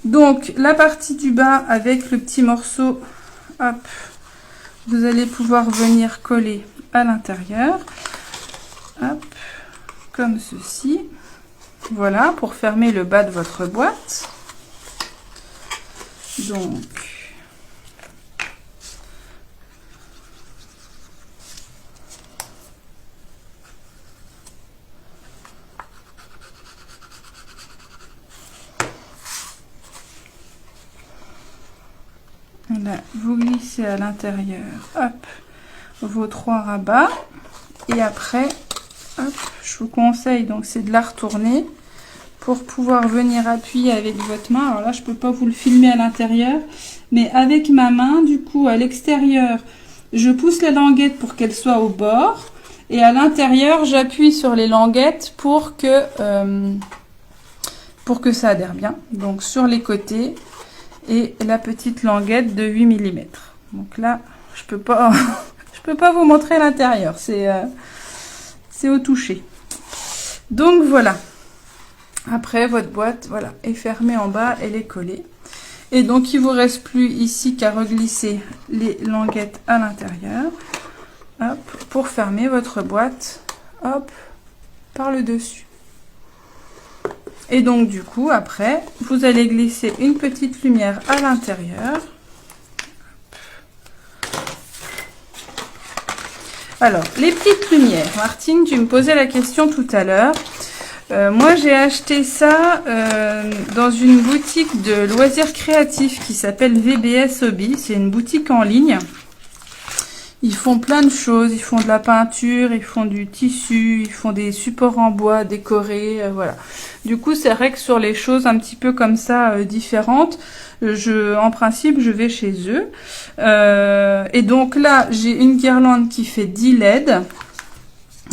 Donc, la partie du bas avec le petit morceau, hop, vous allez pouvoir venir coller à l'intérieur. Hop, comme ceci. Voilà, pour fermer le bas de votre boîte. Donc, là, vous glissez à l'intérieur, hop, vos 3 rabats. Et après, hop, je vous conseille, donc c'est de la retourner pour pouvoir venir appuyer avec votre main. Alors là, je peux pas vous le filmer à l'intérieur, mais avec ma main, du coup, à l'extérieur, je pousse la languette pour qu'elle soit au bord. Et à l'intérieur, j'appuie sur les languettes pour que ça adhère bien. Donc sur les côtés et la petite languette de 8 mm. Donc là, je peux pas vous montrer l'intérieur. C'est au toucher. Donc voilà. Après, votre boîte, voilà, est fermée en bas, elle est collée. Et donc, il vous reste plus ici qu'à reglisser les languettes à l'intérieur. Hop, pour fermer votre boîte, hop, par le dessus. Et donc, du coup, après, vous allez glisser une petite lumière à l'intérieur. Alors, les petites lumières. Martine, tu me posais la question tout à l'heure. Moi, j'ai acheté ça dans une boutique de loisirs créatifs qui s'appelle VBS Hobby. C'est une boutique en ligne. Ils font plein de choses. Ils font de la peinture, ils font du tissu, ils font des supports en bois décorés, voilà. Du coup, c'est vrai que sur les choses un petit peu comme ça, différentes, en principe, je vais chez eux. Et donc là, j'ai une guirlande qui fait 10 LED.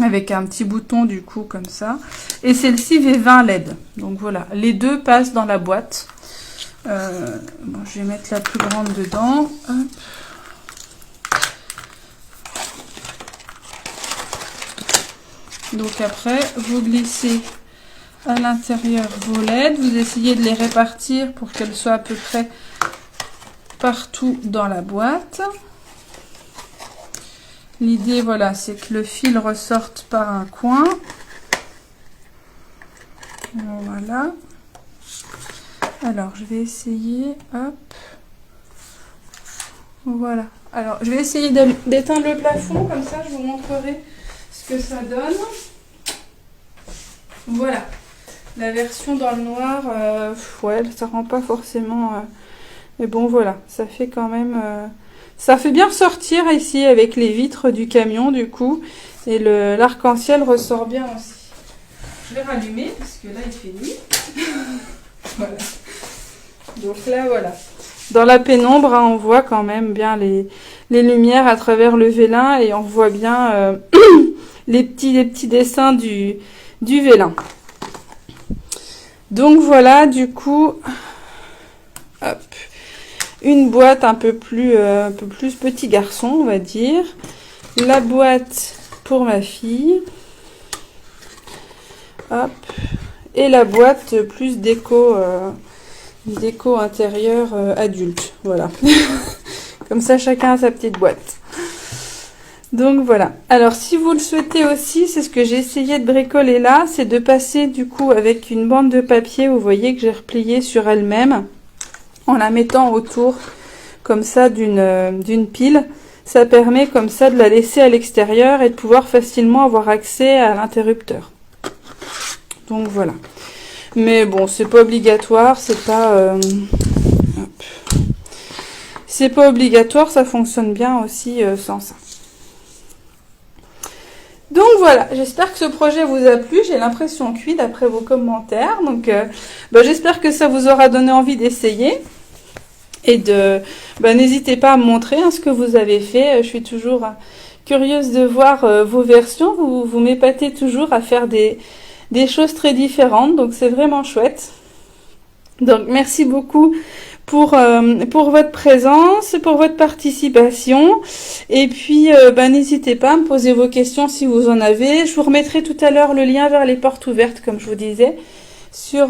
Avec un petit bouton du coup comme ça. Et celle-ci fait 20 LED. Donc voilà, les deux passent dans la boîte. Bon, je vais mettre la plus grande dedans. Hop. Donc après, vous glissez à l'intérieur vos LED. Vous essayez de les répartir pour qu'elles soient à peu près partout dans la boîte. L'idée, voilà, c'est que le fil ressorte par un coin. Voilà. Alors, je vais essayer. Hop. Voilà. Alors, je vais essayer d'éteindre le plafond. Comme ça, je vous montrerai ce que ça donne. Voilà. La version dans le noir, ouais, ça rend pas forcément... mais bon, voilà. Ça fait quand même... ça fait bien ressortir ici avec les vitres du camion du coup. Et l'arc-en-ciel ressort bien aussi. Je vais rallumer parce que là il fait nuit. Voilà. Donc là voilà. Dans la pénombre, hein, on voit quand même bien les lumières à travers le vélin. Et on voit bien les petits dessins du vélin. Donc voilà du coup. Hop. Une boîte un peu plus petit garçon, on va dire. La boîte pour ma fille. Hop. Et la boîte plus déco intérieure adulte. Voilà. Comme ça, chacun a sa petite boîte. Donc voilà. Alors, si vous le souhaitez aussi, c'est ce que j'ai essayé de bricoler là. C'est de passer du coup avec une bande de papier. Vous voyez que j'ai replié sur elle-même. En la mettant autour comme ça d'une pile, ça permet comme ça de la laisser à l'extérieur et de pouvoir facilement avoir accès à l'interrupteur. Donc voilà. Mais bon, c'est pas obligatoire, c'est pas obligatoire, ça fonctionne bien aussi sans ça. Donc voilà, j'espère que ce projet vous a plu. J'ai l'impression cuit d'après vos commentaires. Donc j'espère que ça vous aura donné envie d'essayer. Et n'hésitez pas à me montrer ce que vous avez fait. Je suis toujours curieuse de voir vos versions. Vous m'épatez toujours à faire des choses très différentes. Donc c'est vraiment chouette. Donc merci beaucoup pour votre présence, pour votre participation. Et puis n'hésitez pas à me poser vos questions si vous en avez. Je vous remettrai tout à l'heure le lien vers les portes ouvertes, comme je vous disais. Sur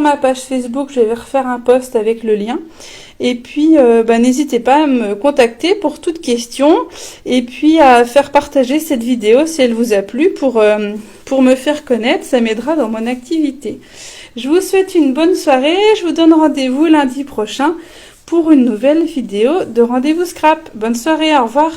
ma page Facebook, je vais refaire un post avec le lien. Et puis, n'hésitez pas à me contacter pour toute question. Et puis, à faire partager cette vidéo si elle vous a plu pour me faire connaître. Ça m'aidera dans mon activité. Je vous souhaite une bonne soirée. Je vous donne rendez-vous lundi prochain pour une nouvelle vidéo de Rendez-vous Scrap. Bonne soirée, au revoir.